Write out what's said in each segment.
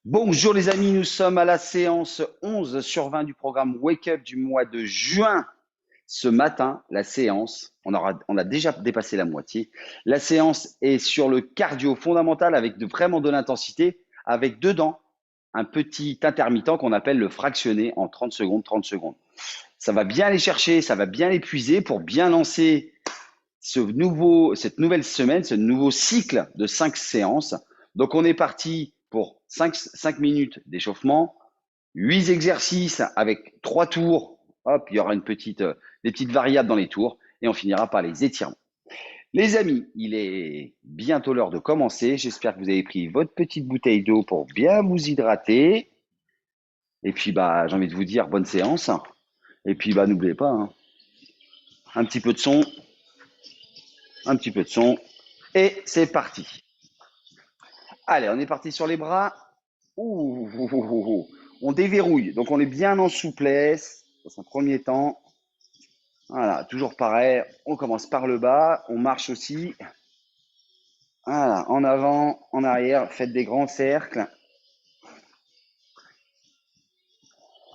Bonjour les amis, nous sommes à la séance 11 sur 20 du programme Wake Up du mois de juin. Ce matin, la séance, on a déjà dépassé la moitié. La séance est sur le cardio fondamental avec vraiment de l'intensité, avec dedans un petit intermittent qu'on appelle le fractionné en 30 secondes, 30 secondes. Ça va bien les chercher, ça va bien l'épuiser pour bien lancer cette nouvelle semaine, ce nouveau cycle de 5 séances. Donc, on est parti pour 5 minutes d'échauffement, 8 exercices avec 3 tours. Hop, il y aura des petites variables dans les tours et on finira par les étirements. Les amis, il est bientôt l'heure de commencer. J'espère que vous avez pris votre petite bouteille d'eau pour bien vous hydrater. Et puis, j'ai envie de vous dire bonne séance. Et puis, n'oubliez pas, hein, un petit peu de son, un petit peu de son. Et c'est parti. Allez, on est parti sur les bras. Ouh, ouh, ouh, ouh. On déverrouille. Donc, on est bien en souplesse dans un premier temps. Voilà, toujours pareil. On commence par le bas. On marche aussi. Voilà, en avant, en arrière. Faites des grands cercles.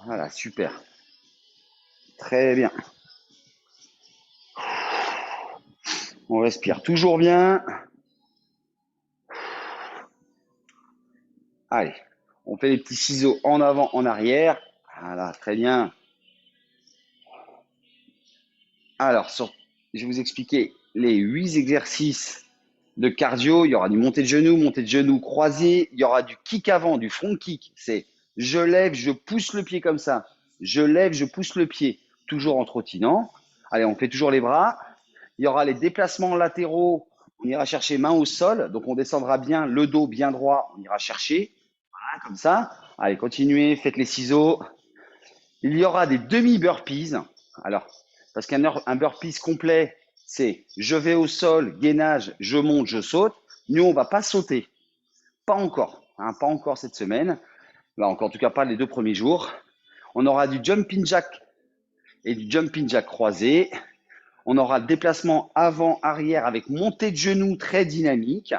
Voilà, super. Très bien. On respire toujours bien. Allez, on fait les petits ciseaux en avant, en arrière. Voilà, très bien. Alors, je vais vous expliquer les 8 exercices de cardio. Il y aura du montée de genoux croisé. Il y aura du kick avant, du front kick. C'est je lève, je pousse le pied comme ça. Je lève, je pousse le pied, toujours en trottinant. Allez, on fait toujours les bras. Il y aura les déplacements latéraux. On ira chercher main au sol. Donc, on descendra bien, le dos bien droit. On ira chercher. Voilà, comme ça. Allez, continuez, faites les ciseaux. Il y aura des demi-burpees. Alors, parce qu'un burpees complet, c'est je vais au sol, gainage, je monte, je saute. Nous, on va pas sauter. Pas encore. Hein, pas encore cette semaine. Là, encore, en tout cas, pas les 2 premiers jours. On aura du jumping jack et du jumping jack croisé. On aura le déplacement avant-arrière avec montée de genoux très dynamique.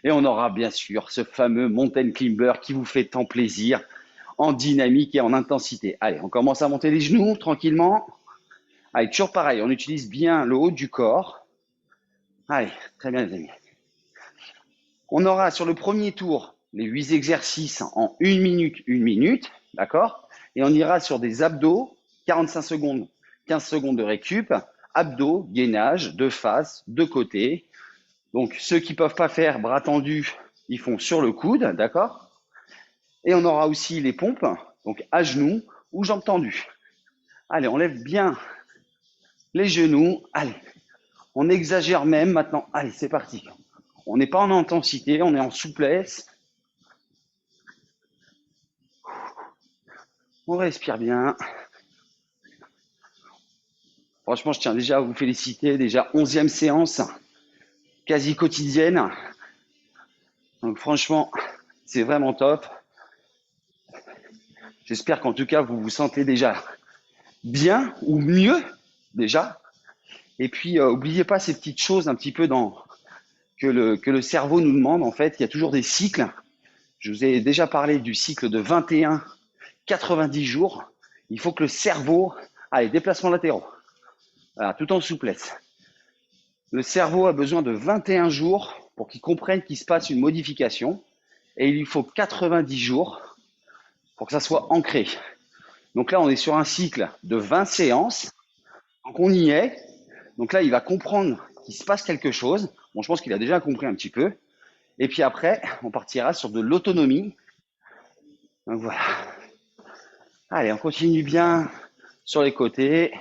Et on aura bien sûr ce fameux mountain climber qui vous fait tant plaisir en dynamique et en intensité. Allez, on commence à monter les genoux tranquillement. Allez, toujours pareil, on utilise bien le haut du corps. Allez, très bien les amis. On aura sur le premier tour les 8 exercices en 1 minute, d'accord? Et on ira sur des abdos, 45 secondes, 15 secondes de récup, abdos, gainage, de face, de côté. Donc, ceux qui ne peuvent pas faire bras tendus, ils font sur le coude, d'accord? Et on aura aussi les pompes, donc à genoux ou jambes tendues. Allez, on lève bien les genoux. Allez, on exagère même maintenant. Allez, c'est parti. On n'est pas en intensité, on est en souplesse. On respire bien. Franchement, je tiens déjà à vous féliciter. Déjà 11e séance, quasi quotidienne. Donc franchement, c'est vraiment top. J'espère qu'en tout cas, vous vous sentez déjà bien ou mieux déjà. Et puis, n'oubliez pas ces petites choses un petit peu que le cerveau nous demande. En fait, il y a toujours des cycles. Je vous ai déjà parlé du cycle de 21-90 jours. Il faut que le cerveau a les déplacements latéraux. Voilà, tout en souplesse. Le cerveau a besoin de 21 jours pour qu'il comprenne qu'il se passe une modification. Et il lui faut 90 jours pour que ça soit ancré. Donc là, on est sur un cycle de 20 séances. Donc on y est. Donc là, il va comprendre qu'il se passe quelque chose. Bon, je pense qu'il a déjà compris un petit peu. Et puis après, on partira sur de l'autonomie. Donc voilà. Allez, on continue bien sur les côtés.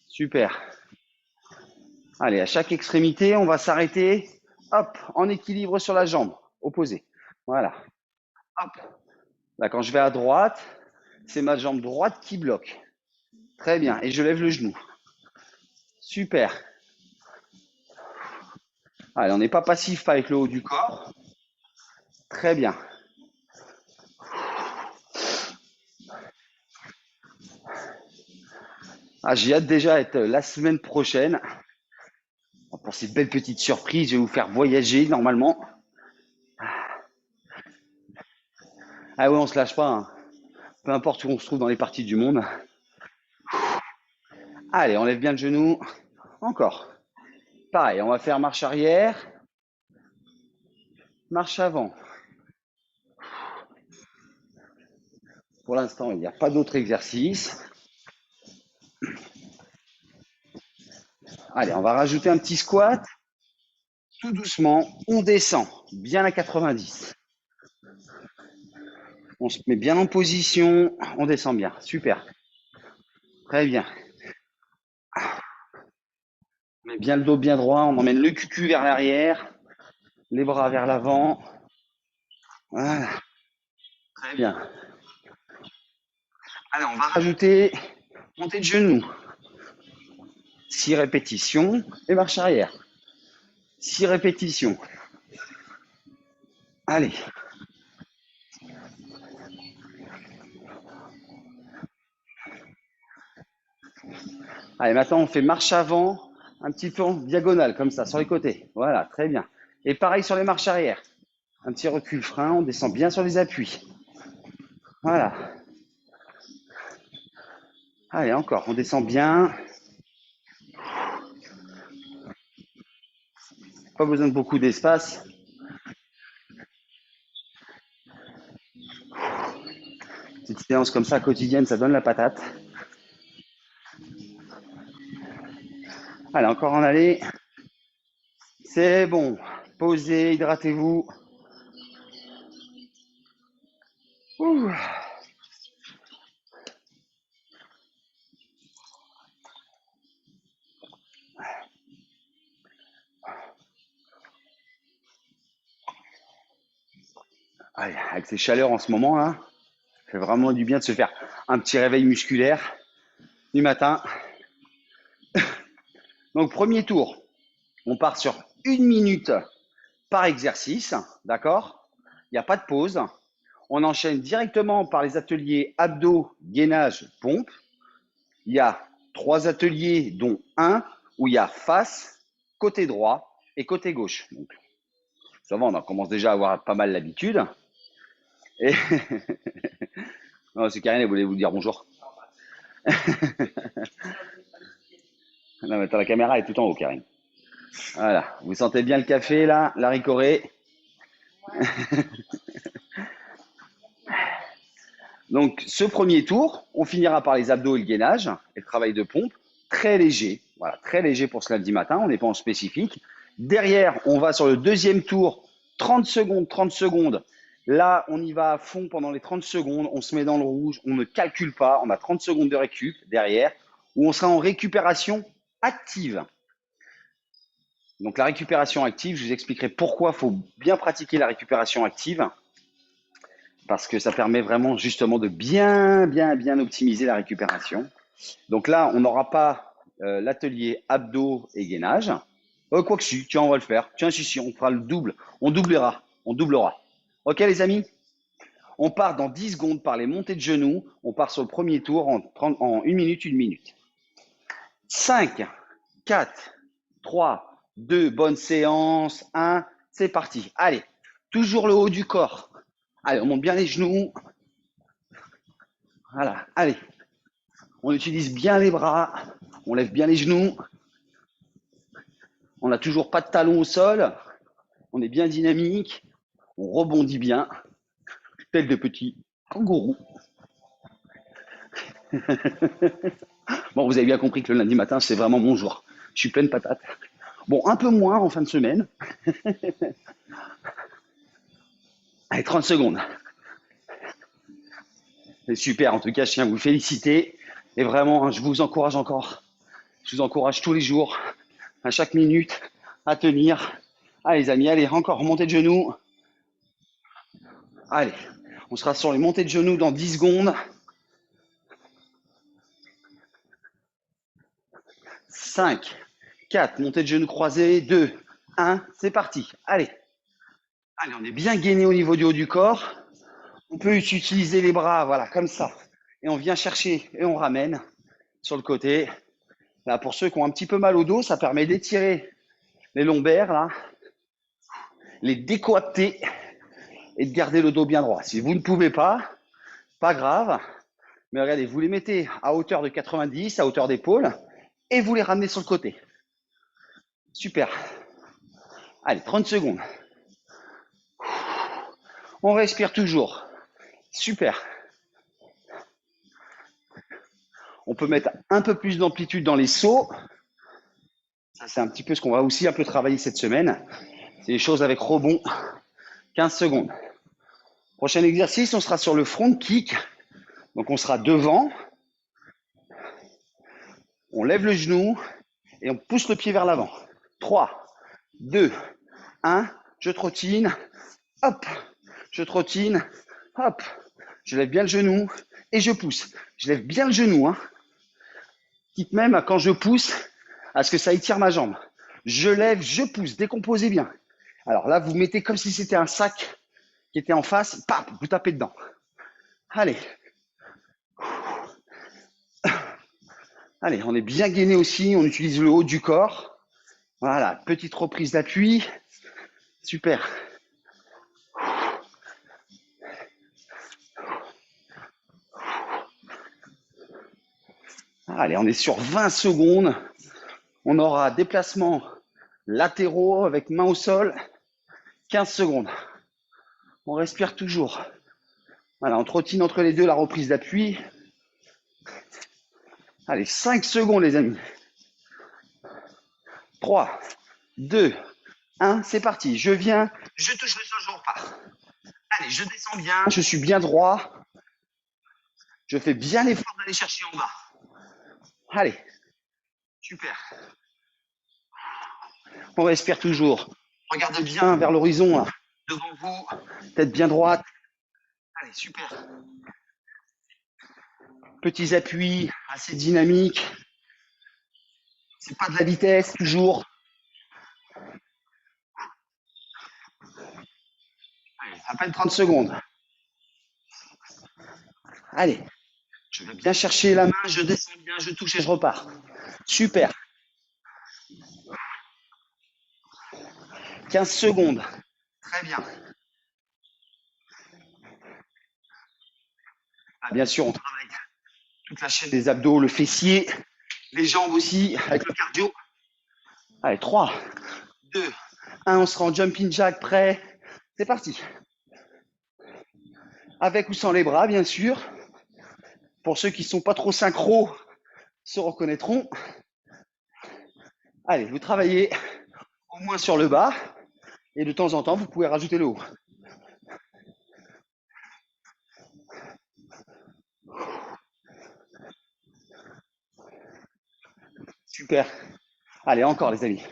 Super. Allez, à chaque extrémité, on va s'arrêter. Hop, en équilibre sur la jambe opposée. Voilà. Hop. Là, quand je vais à droite, c'est ma jambe droite qui bloque. Très bien. Et je lève le genou. Super. Allez, on n'est pas passif avec le haut du corps. Très bien. Ah, j'ai hâte déjà d'être la semaine prochaine. Pour cette belle petite surprise, je vais vous faire voyager normalement. Ah oui, on se lâche pas, hein. Peu importe où on se trouve dans les parties du monde. Allez, on lève bien le genou. Encore. Pareil, on va faire marche arrière, marche avant. Pour l'instant, il n'y a pas d'autre exercice. Allez, on va rajouter un petit squat. Tout doucement, on descend bien à 90. On se met bien en position, on descend bien. Super. Très bien. On met bien le dos bien droit, on emmène le cul vers l'arrière, les bras vers l'avant. Voilà. Très bien. Alors, on va rajouter montée de genoux. 6 répétitions et marche arrière. 6 répétitions. Allez. Allez, maintenant on fait marche avant, un petit peu en diagonale, comme ça, sur les côtés. Voilà, très bien. Et pareil sur les marches arrière. Un petit recul frein, on descend bien sur les appuis. Voilà. Allez, encore, on descend bien. Pas besoin de beaucoup d'espace. Petite séance comme ça quotidienne, ça donne la patate. Allez, encore en aller. C'est bon. Posez, hydratez-vous. Ouh. Allez, avec ces chaleurs en ce moment, là, ça fait vraiment du bien de se faire un petit réveil musculaire du matin. Donc, premier tour, on part sur 1 minute par exercice, d'accord? Il n'y a pas de pause. On enchaîne directement par les ateliers abdos, gainage, pompe. Il y a 3 ateliers, dont un où il y a face, côté droit et côté gauche. Donc, ça va, on commence déjà à avoir pas mal l'habitude. Et non, c'est Karine, elle voulait vous dire bonjour. Non, mais attends, la caméra est tout en haut, Karine. Voilà, vous sentez bien le café là, la ricorée. Donc, ce premier tour, on finira par les abdos et le gainage et le travail de pompe, très léger. Voilà, très léger pour ce lundi matin, on n'est pas en spécifique. Derrière, on va sur le deuxième tour, 30 secondes, 30 secondes. Là, on y va à fond pendant les 30 secondes, on se met dans le rouge, on ne calcule pas, on a 30 secondes de récup derrière, où on sera en récupération active. Donc la récupération active, je vous expliquerai pourquoi il faut bien pratiquer la récupération active, parce que ça permet vraiment justement de bien optimiser la récupération. Donc là, on n'aura pas l'atelier abdos et gainage. Quoi que si, tiens, on va le faire. Tiens, si, on fera le double. On doublera. On doublera. Ok, les amis? On part dans 10 secondes par les montées de genoux. On part sur le premier tour en 1 minute, 1 minute. 5, 4, 3, 2, bonne séance. 1, c'est parti. Allez, toujours le haut du corps. Allez, on monte bien les genoux. Voilà, allez. On utilise bien les bras. On lève bien les genoux. On n'a toujours pas de talons au sol. On est bien dynamique. On rebondit bien. Tel de petits kangourous. Bon, vous avez bien compris que le lundi matin, c'est vraiment mon jour. Je suis pleine patate. Bon, un peu moins en fin de semaine. Allez, 30 secondes. C'est super. En tout cas, je tiens à vous féliciter. Et vraiment, je vous encourage encore. Je vous encourage tous les jours, à chaque minute, à tenir. Allez, les amis, allez, encore, montée de genoux. Allez, on sera sur les montées de genoux dans 10 secondes. 5, 4, montée de genoux croisés, 2, 1, c'est parti. Allez. Allez, on est bien gainé au niveau du haut du corps. On peut utiliser les bras, voilà, comme ça. Et on vient chercher et on ramène sur le côté. Là, pour ceux qui ont un petit peu mal au dos, ça permet d'étirer les lombaires, là, les décoapter et de garder le dos bien droit. Si vous ne pouvez pas, pas grave. Mais regardez, vous les mettez à hauteur de 90, à hauteur d'épaule, et vous les ramenez sur le côté. Super. Allez, 30 secondes. On respire toujours. Super. On peut mettre un peu plus d'amplitude dans les sauts. Ça, c'est un petit peu ce qu'on va aussi un peu travailler cette semaine. C'est des choses avec rebond. 15 secondes. Prochain exercice, on sera sur le front kick. Donc, on sera devant. On lève le genou et on pousse le pied vers l'avant. 3, 2, 1. Je trottine. Hop. Je trottine. Hop. Je lève bien le genou et je pousse. Je lève bien le genou. Quitte même quand je pousse à ce que ça étire ma jambe. Je lève, je pousse. Décomposez bien. Alors là, vous mettez comme si c'était un sac qui était en face. Pap, vous tapez dedans. Allez. Allez, on est bien gainé aussi. On utilise le haut du corps. Voilà, petite reprise d'appui. Super. Allez, on est sur 20 secondes. On aura déplacement latéraux avec main au sol. 15 secondes. On respire toujours. Voilà, on trottine entre les deux la reprise d'appui. Allez, 5 secondes les amis. 3, 2, 1, c'est parti. Je viens, je touche le sol, je repars. Allez, je descends bien, je suis bien droit. Je fais bien l'effort d'aller chercher en bas. Allez, super. On respire toujours. Regardez bien vers l'horizon, devant vous, tête bien droite. Allez, super. Petits appuis, assez dynamiques. C'est pas de la vitesse, toujours. Allez, à peine 30 secondes. Allez, je vais bien chercher la main, je descends bien, je touche et je repars. Super. 15 secondes. Très bien. Ah, bien sûr, on travaille toute la chaîne des abdos, le fessier, les jambes aussi, avec le cardio. Allez, 3, 2, 1, on sera en jumping jack, prêt. C'est parti. Avec ou sans les bras, bien sûr. Pour ceux qui ne sont pas trop synchro, se reconnaîtront. Allez, vous travaillez au moins sur le bas. Et de temps en temps, vous pouvez rajouter le haut. Super. Allez, encore les amis.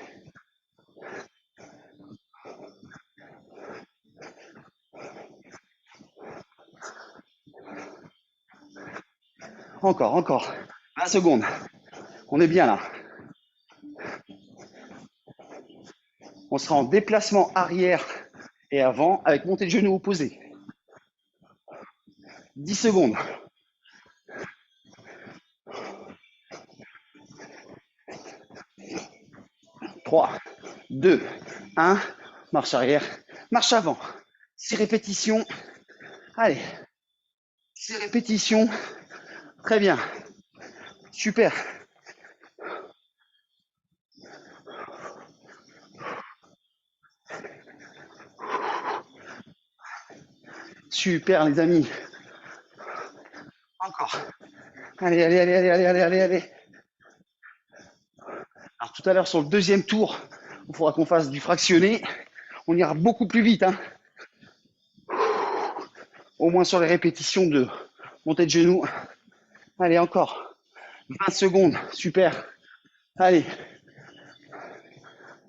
Encore, encore. 20 secondes. On est bien là. On sera en déplacement arrière et avant avec montée de genou opposé. 10 secondes. 3, 2, 1. Marche arrière, marche avant. 6 répétitions. Allez. 6 répétitions. Très bien. Super. Super les amis. Encore. Allez, allez, allez, allez, allez, allez, allez, allez. Alors tout à l'heure sur le deuxième tour, il faudra qu'on fasse du fractionné. On ira beaucoup plus vite. Au moins sur les répétitions de montée de genoux. Allez, encore. 20 secondes. Super. Allez.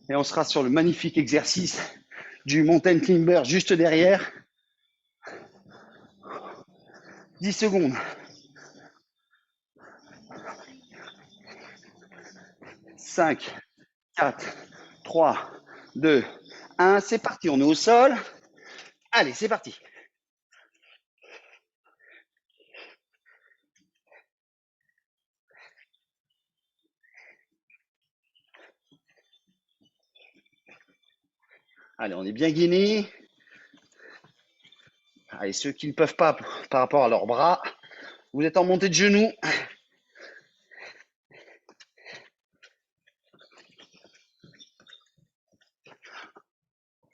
Et on sera sur le magnifique exercice du mountain climber juste derrière. 10 secondes. 5, 4, 3, 2, 1. C'est parti. On est au sol. Allez, c'est parti. Allez, on est bien gainé. Allez, ceux qui ne peuvent pas par rapport à leurs bras, vous êtes en montée de genoux.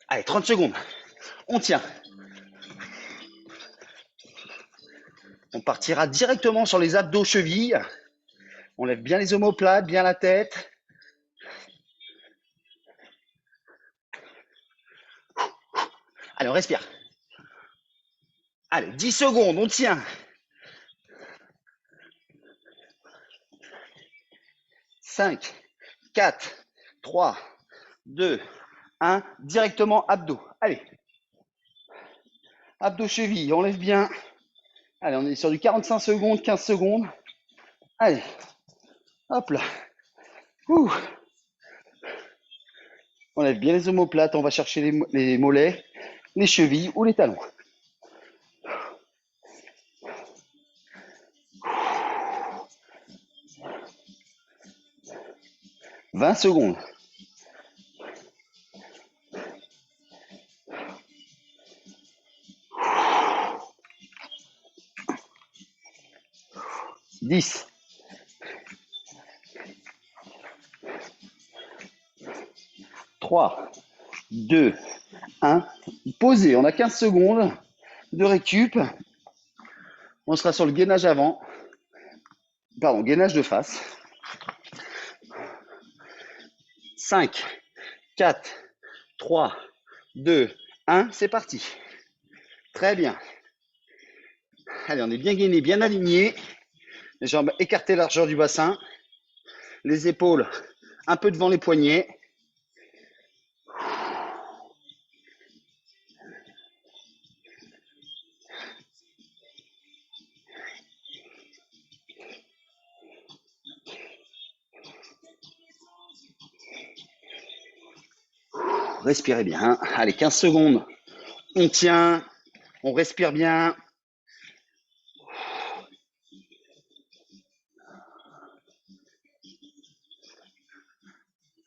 Allez, 30 secondes. On tient. On partira directement sur les abdos chevilles. On lève bien les omoplates, bien la tête. Allez, on respire. Allez, 10 secondes, on tient. 5, 4, 3, 2, 1. Directement abdos. Allez. Abdos chevilles, on lève bien. Allez, on est sur du 45 secondes, 15 secondes. Allez. Hop là. Ouh. On lève bien les omoplates, on va chercher les mollets, les chevilles ou les talons. 20 secondes. 10. 3, 2, 1. Posez, on a 15 secondes de récup. On sera sur le gainage avant. Pardon, gainage de face. 5, 4, 3, 2, 1. C'est parti. Très bien. Allez, on est bien gainé, bien aligné. Les jambes écartées largeur du bassin. Les épaules un peu devant les poignets. Respirez bien. Allez, 15 secondes. On tient. On respire bien.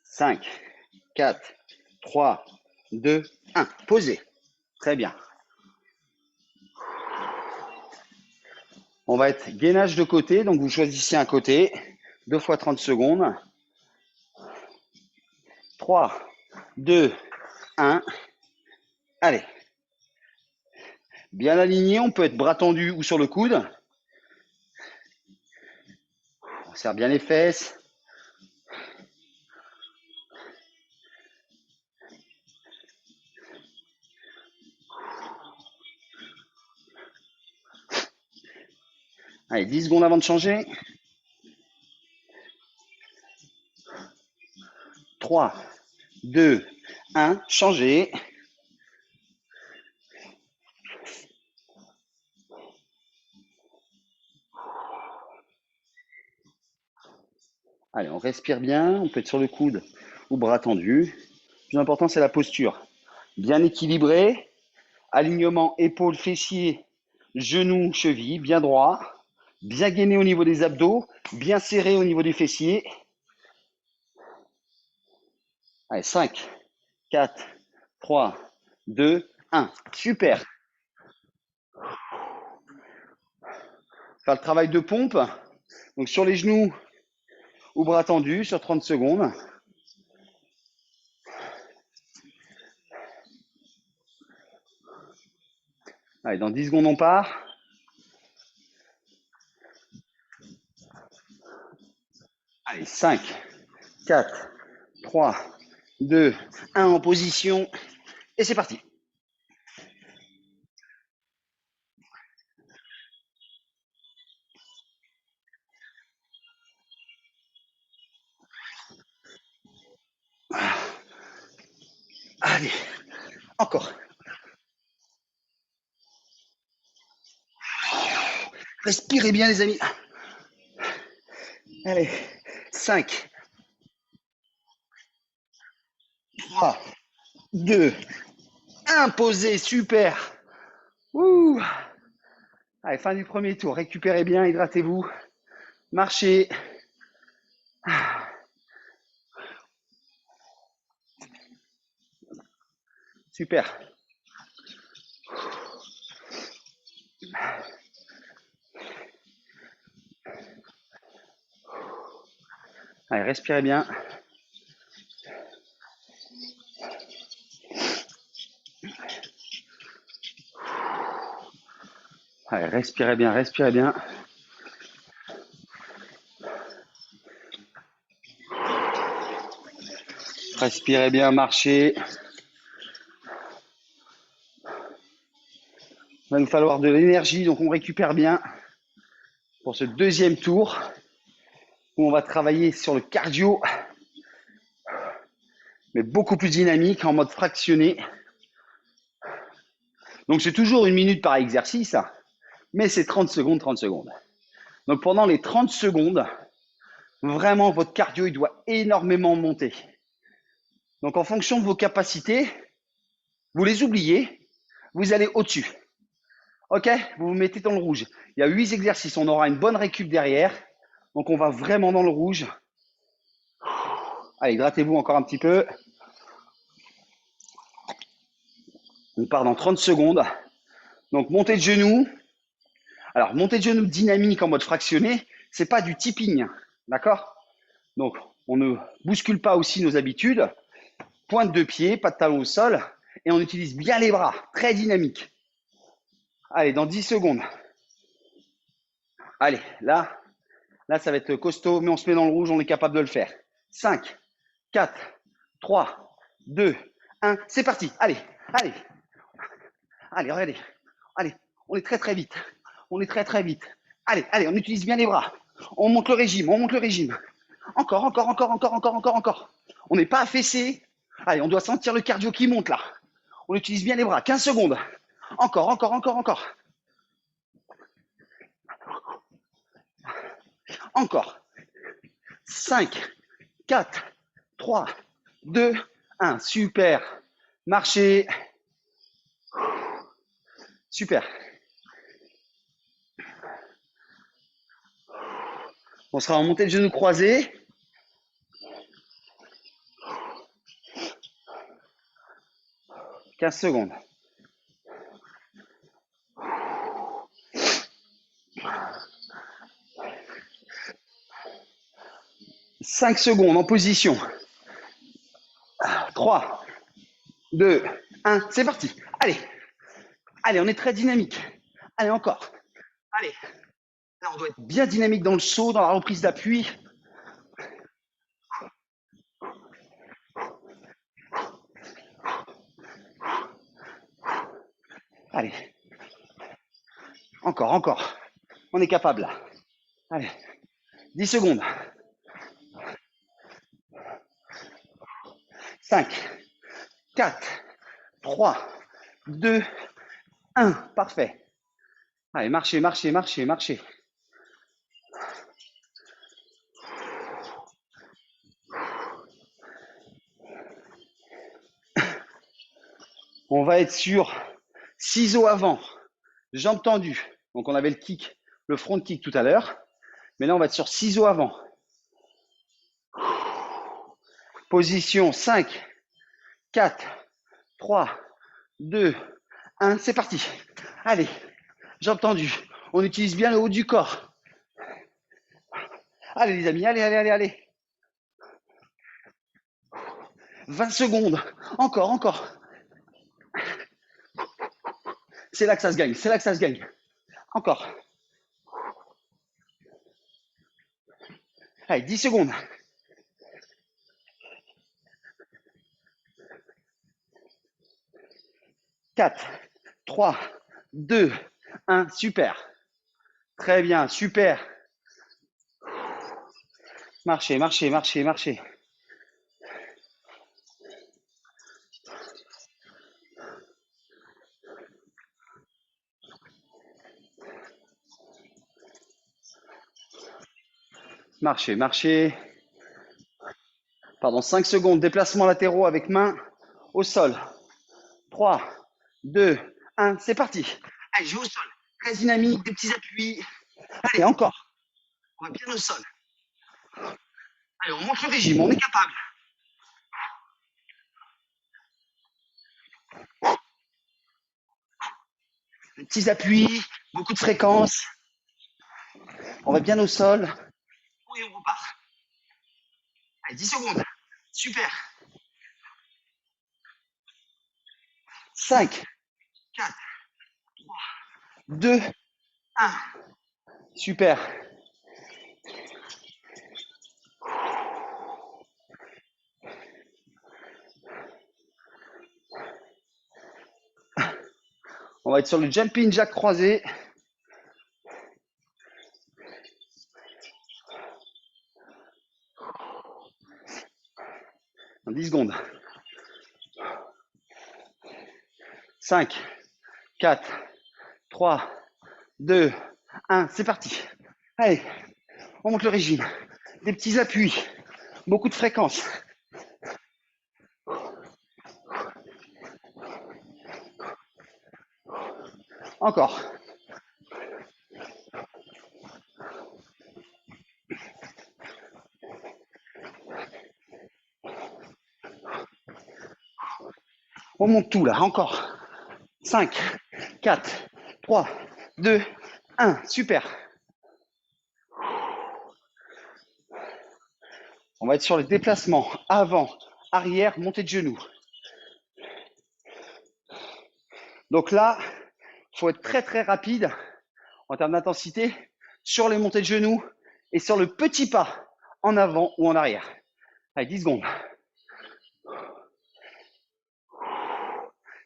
5, 4, 3, 2, 1. Posez. Très bien. On va être gainage de côté. Donc, vous choisissez un côté. 2 fois 30 secondes. 3, 2, 1. Allez. Bien aligné. On peut être bras tendus ou sur le coude. On serre bien les fesses. Allez, 10 secondes avant de changer. 3, 2, 1. Changez. Allez, on respire bien. On peut être sur le coude ou bras tendus. Le plus important, c'est la posture. Bien équilibré. Alignement épaules, fessiers, genoux, chevilles, bien droit. Bien gainé au niveau des abdos. Bien serré au niveau des fessiers. Allez, 5, 4, 3, 2, 1. Super. Faire le travail de pompe. Donc sur les genoux ou bras tendus sur 30 secondes. Allez, dans 10 secondes, on part. Allez, 5, 4, 3, 2, 1 en position. Et c'est parti. Allez, encore. Respirez bien, les amis. Allez, 5, 3, 2, 1. Posez, super. Ouh. Allez, fin du premier tour. Récupérez bien, hydratez-vous. Marchez. Super. Allez, respirez bien. Allez, respirez bien, respirez bien. Respirez bien, marchez. Il va nous falloir de l'énergie, donc on récupère bien pour ce deuxième tour où on va travailler sur le cardio, mais beaucoup plus dynamique, en mode fractionné. Donc c'est toujours 1 minute par exercice, mais c'est 30 secondes, 30 secondes. Donc pendant les 30 secondes, vraiment votre cardio, il doit énormément monter. Donc en fonction de vos capacités, vous les oubliez, vous allez au-dessus. Ok, vous vous mettez dans le rouge. Il y a 8 exercices, on aura une bonne récup derrière. Donc on va vraiment dans le rouge. Allez, hydratez-vous encore un petit peu. On part dans 30 secondes. Donc montée de genoux. Alors montée de genoux dynamique en mode fractionné, c'est pas du tipping, d'accord? Donc on ne bouscule pas aussi nos habitudes. Pointe de pied, pas de talon au sol. Et on utilise bien les bras, très dynamique. Allez, dans 10 secondes. Allez, là, ça va être costaud, mais on se met dans le rouge, on est capable de le faire. 5, 4, 3, 2, 1, c'est parti. Allez, allez, allez, regardez. Allez, on est très très vite. On est très très vite. Allez, allez, on utilise bien les bras. On monte le régime, on monte le régime. Encore, encore, encore, encore, encore, encore, encore. On n'est pas affaissé. Allez, on doit sentir le cardio qui monte là. On utilise bien les bras. 15 secondes. Encore, encore, encore, encore. Encore. 5, 4, 3, 2, 1. Super. Marchez. Super. On sera en montée de genoux croisés. « 15 secondes. « 5 secondes en position. 3, 2, 1. C'est parti. Allez. Allez, on est très dynamique. Allez, encore. Allez. Là, on doit être bien dynamique dans le saut, dans la reprise d'appui. Allez. Encore, encore. On est capable là. Allez. 10 secondes. 5, 4, 3, 2, 1. Parfait. Allez, marchez, marchez, marchez, marchez. On va être sur ciseaux avant, jambes tendues. Donc on avait le kick, le front kick tout à l'heure. Mais là, on va être sur ciseaux avant. Position 5, 4, 3, 2, 1. C'est parti. Allez, jambes tendues. On utilise bien le haut du corps. Allez les amis, allez, allez, allez, allez. 20 secondes. Encore, encore. C'est là que ça se gagne, c'est là que ça se gagne. Encore. Allez, 10 secondes. « 4, 3, 2, 1. Super. Très bien, super. Marchez, marchez, marchez, marchez. Marchez, marchez. Pardon, 5 secondes. Déplacement latéraux avec main au sol. 3, 2, 1. C'est parti. Allez, je vais au sol. Très dynamique, des petits appuis. Allez, encore. On va bien au sol. Allez, on monte le régime, on est capable. Des petits appuis, beaucoup de fréquences. On va bien au sol. Et on repart. Allez, 10 secondes. Super. 5, 4, 3, 2, 1. Super. On va être sur le jumping jack croisé. En 10 secondes. 5, 4, 3, 2, 1. C'est parti. Allez, on monte le régime. Des petits appuis. Beaucoup de fréquences. Encore. On monte tout là, encore. 5, 4, 3, 2, 1. Super. On va être sur le déplacement avant, arrière, montée de genoux. Donc là, il faut être très très rapide en termes d'intensité sur les montées de genoux et sur le petit pas en avant ou en arrière. Allez, 10 secondes.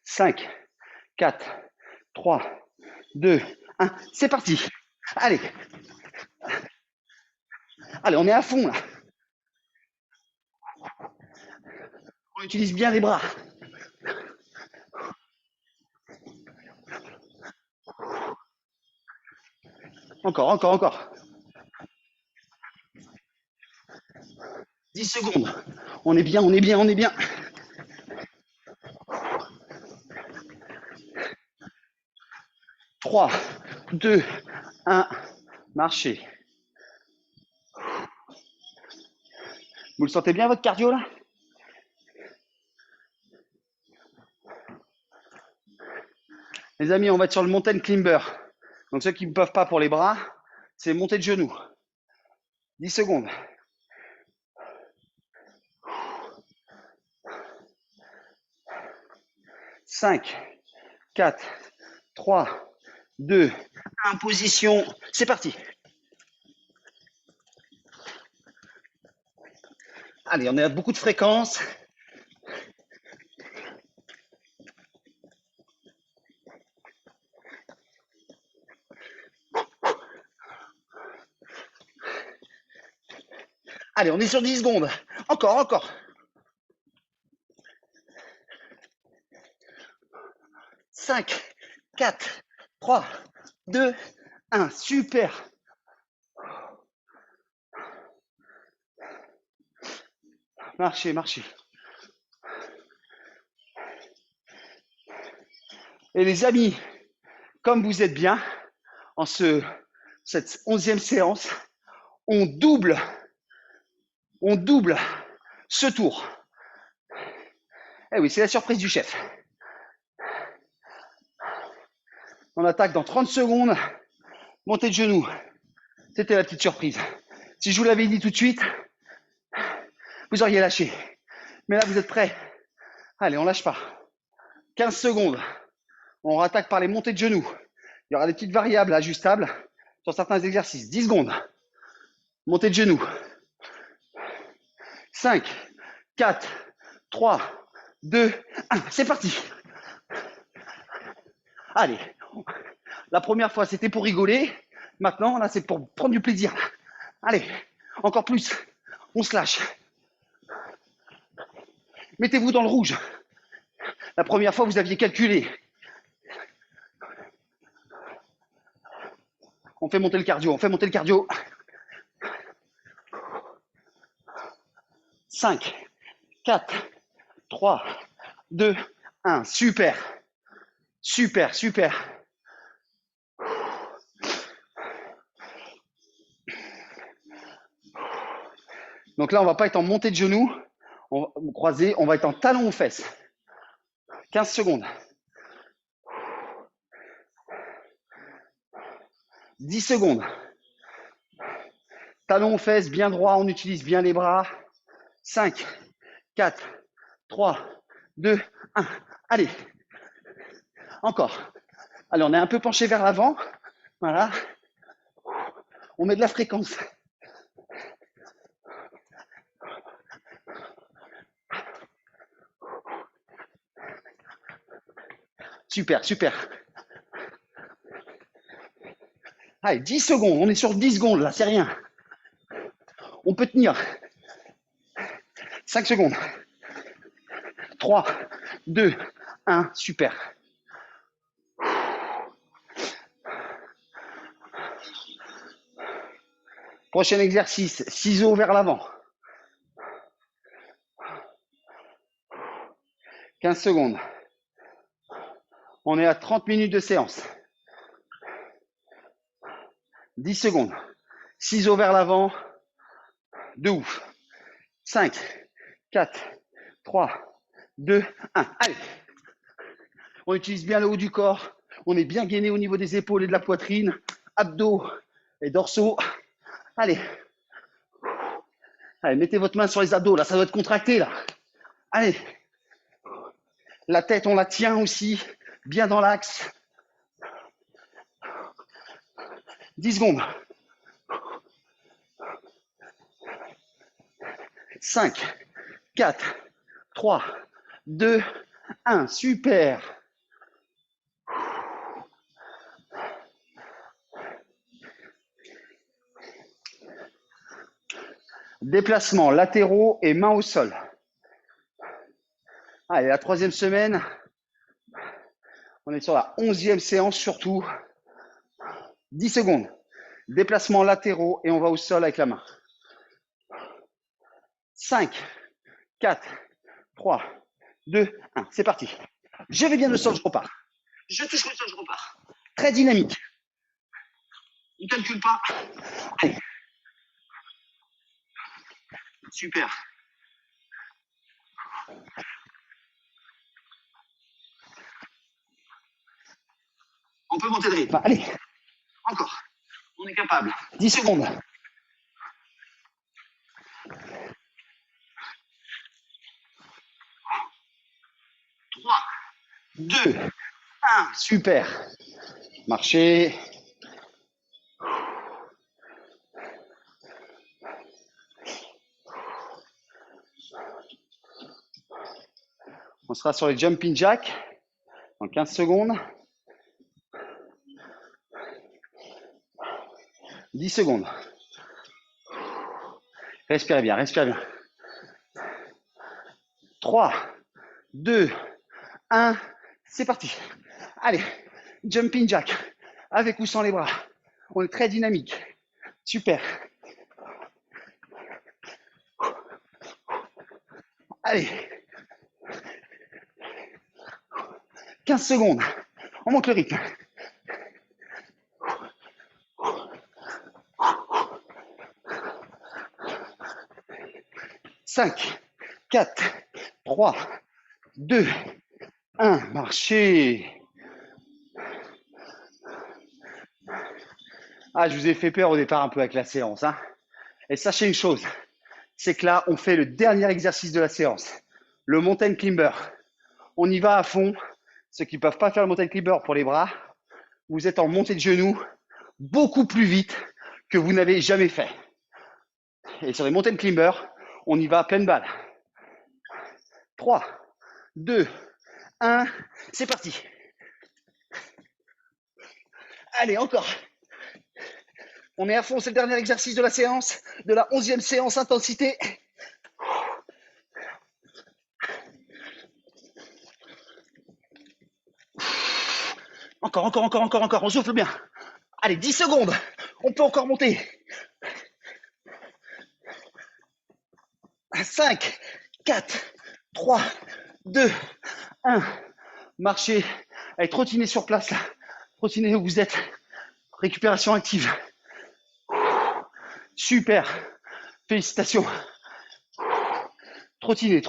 5, 4, 3, 2, 1. C'est parti. Allez. Allez, on est à fond là. On utilise bien les bras. Encore, encore, encore. 10 secondes. On est bien, on est bien, on est bien. 3, 2, 1. Marchez. Vous le sentez bien votre cardio là? Les amis, on va être sur le mountain climber. Donc ceux qui ne peuvent pas pour les bras, c'est montée de genoux. 10 secondes. 5, 4, 3, 2, 1. Position. C'est parti. Allez, on est à beaucoup de fréquences. Allez, on est sur 10 secondes. Encore, encore. 5, 4, 3, 2, 1. Super. Marchez, marchez. Et les amis, comme vous êtes bien, en cette 11e séance, on double ce tour. Eh oui, c'est la surprise du chef. On attaque dans 30 secondes. Montée de genoux. C'était la petite surprise. Si je vous l'avais dit tout de suite, vous auriez lâché. Mais là, vous êtes prêts. Allez, on lâche pas. 15 secondes. On rattaque par les montées de genoux. Il y aura des petites variables ajustables sur certains exercices. 10 secondes. Montée de genoux. 5, 4, 3, 2, 1. C'est parti. Allez. La première fois, c'était pour rigoler. Maintenant, là, c'est pour prendre du plaisir. Allez, encore plus. On se lâche. Mettez-vous dans le rouge. La première fois, vous aviez calculé. On fait monter le cardio, on fait monter le cardio. 5, 4, 3, 2, 1. Super. Super, super. Donc là, on va pas être en montée de genoux, on va croiser, on va être en talon aux fesses. 15 secondes. 10 secondes. Talon aux fesses, bien droit, on utilise bien les bras. 5, 4, 3, 2, 1. Allez, encore. Allez, on est un peu penché vers l'avant. Voilà. On met de la fréquence. Super, super. Allez, 10 secondes. On est sur 10 secondes là, c'est rien. On peut tenir. 5 secondes. 3, 2, 1. Super. Prochain exercice, ciseaux vers l'avant. 15 secondes. On est à 30 minutes de séance. 10 secondes. Ciseaux vers l'avant. De ouf. 5, 4, 3, 2, 1. Allez. On utilise bien le haut du corps. On est bien gainé au niveau des épaules et de la poitrine. Abdos et dorsaux. Allez. Allez, mettez votre main sur les abdos. Là, ça doit être contracté. Là. Allez. La tête, on la tient aussi. Bien dans l'axe. 10 secondes. 5, 4, 3, 2, 1. Super. Déplacements latéraux et mains au sol. Allez, la troisième semaine. On est sur la 11e séance surtout. 10 secondes. Déplacements latéraux et on va au sol avec la main. 5, 4, 3, 2, 1. C'est parti. Je vais bien le sol, je repars. Je touche le sol, je repars. Très dynamique. On ne calcule pas. Allez. Super. On peut monter de rythme. Allez. Encore. On est capable. 10 secondes. 3, 2, 1. Super. Marchez. On sera sur les jumping jacks dans 15 secondes. 10 secondes. Respirez bien, respirez bien. 3, 2, 1. C'est parti. Allez, jumping jack. Avec ou sans les bras. On est très dynamique. Super. Allez. 15 secondes. On monte le rythme. 5, 4, 3, 2, 1. Marchez. Ah, je vous ai fait peur au départ un peu avec la séance. Hein. Et sachez une chose, c'est que là, on fait le dernier exercice de la séance, le mountain climber. On y va à fond. Ceux qui ne peuvent pas faire le mountain climber pour les bras, vous êtes en montée de genoux beaucoup plus vite que vous n'avez jamais fait. Et sur les mountain climber, on y va à pleine balle. 3, 2, 1, c'est parti. Allez, encore. On est à fond, c'est le dernier exercice de la séance, de la 11e séance intensité. Encore, on souffle bien. Allez, 10 secondes, on peut encore monter. 5, 4, 3, 2, 1. Marchez. Allez, trottinez sur place là. Trottinez où vous êtes. Récupération active. Super. Félicitations. Trottinez.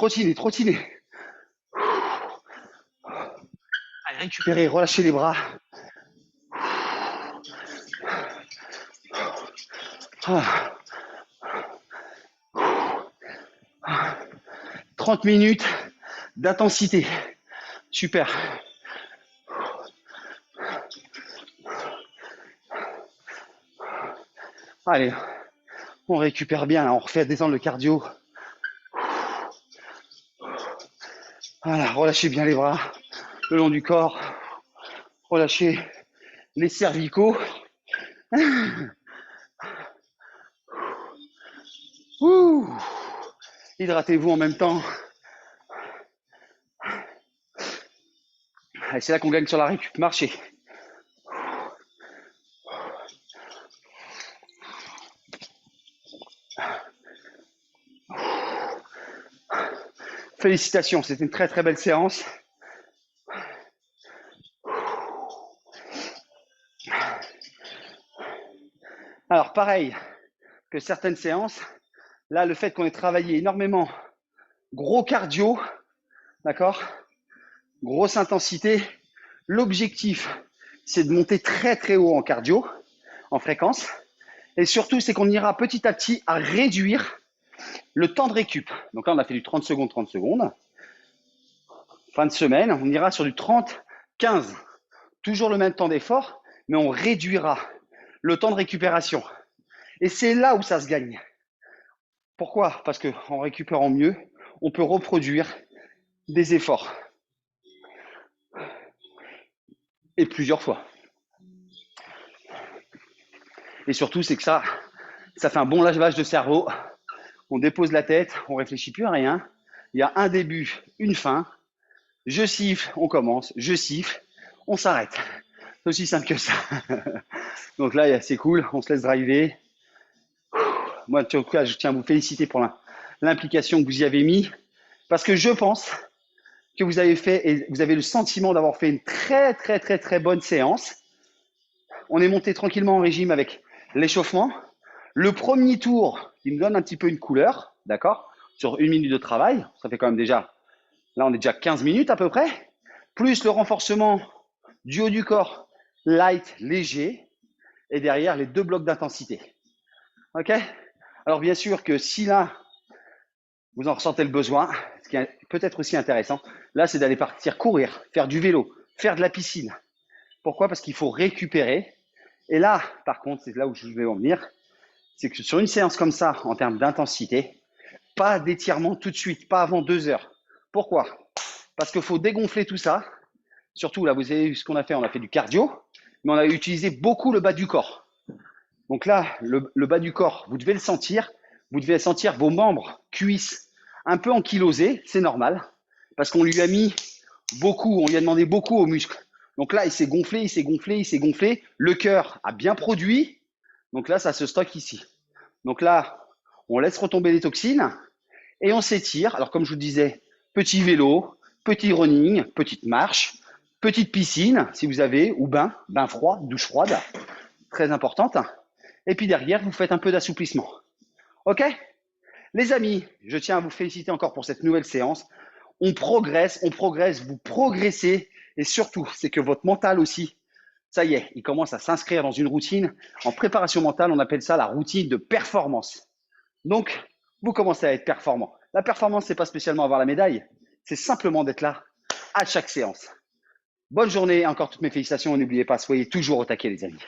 Allez, récupérez, relâchez les bras. 30 minutes d'intensité. Super. Allez, on récupère bien, on refait descendre le cardio. Voilà, relâchez bien les bras le long du corps. Relâchez les cervicaux. Hydratez-vous en même temps. Allez, c'est là qu'on gagne sur la récup. Marchez. Félicitations, c'était une très très belle séance. Alors pareil que certaines séances, là le fait qu'on ait travaillé énormément, gros cardio, d'accord, grosse intensité, l'objectif c'est de monter très très haut en cardio, en fréquence, et surtout c'est qu'on ira petit à petit à réduire le temps de récup. Donc là on a fait du 30 secondes, 30 secondes. Fin de semaine, on ira sur du 30-15. Toujours le même temps d'effort, mais on réduira le temps de récupération. Et c'est là où ça se gagne. Pourquoi? Parce qu'en récupérant mieux, on peut reproduire des efforts. Et plusieurs fois. Et surtout, c'est que ça fait un bon lavage de cerveau. On dépose la tête, on réfléchit plus à rien. Il y a un début, une fin. Je siffle, on commence. Je siffle, on s'arrête. C'est aussi simple que ça. Donc là, c'est cool, on se laisse driver. Moi, en tout cas, je tiens à vous féliciter pour l'implication que vous y avez mis. Parce que je pense que vous avez fait, et vous avez le sentiment d'avoir fait une très, très, très, très bonne séance. On est monté tranquillement en régime avec l'échauffement. Le premier tour, il me donne un petit peu une couleur, d'accord? Sur 1 minute de travail, ça fait quand même déjà, là on est déjà 15 minutes à peu près, plus le renforcement du haut du corps, light, léger, et derrière les 2 blocs d'intensité. Ok? Alors bien sûr que si là, vous en ressentez le besoin, ce qui est peut-être aussi intéressant, là c'est d'aller partir courir, faire du vélo, faire de la piscine. Pourquoi? Parce qu'il faut récupérer. Et là, par contre, c'est là où je vais en venir, c'est que sur une séance comme ça, en termes d'intensité, pas d'étirement tout de suite, pas avant 2 heures. Pourquoi? Parce qu'il faut dégonfler tout ça. Surtout, là, vous avez vu ce qu'on a fait. On a fait du cardio, mais on a utilisé beaucoup le bas du corps. Donc là, le bas du corps, vous devez le sentir. Vous devez sentir vos membres, cuisses, un peu ankylosés. C'est normal, parce qu'on lui a mis beaucoup, on lui a demandé beaucoup aux muscles. Donc là, il s'est gonflé, il s'est gonflé, il s'est gonflé. Le cœur a bien produit. Donc là, ça se stocke ici. Donc là, on laisse retomber les toxines et on s'étire. Alors comme je vous disais, petit vélo, petit running, petite marche, petite piscine si vous avez, ou bain froid, douche froide, très importante. Et puis derrière, vous faites un peu d'assouplissement. Ok? Les amis, je tiens à vous féliciter encore pour cette nouvelle séance. On progresse, vous progressez. Et surtout, c'est que votre mental aussi, ça y est, il commence à s'inscrire dans une routine. En préparation mentale, on appelle ça la routine de performance. Donc, vous commencez à être performant. La performance, c'est pas spécialement avoir la médaille, c'est simplement d'être là à chaque séance. Bonne journée, encore toutes mes félicitations et n'oubliez pas, soyez toujours au taquet les amis.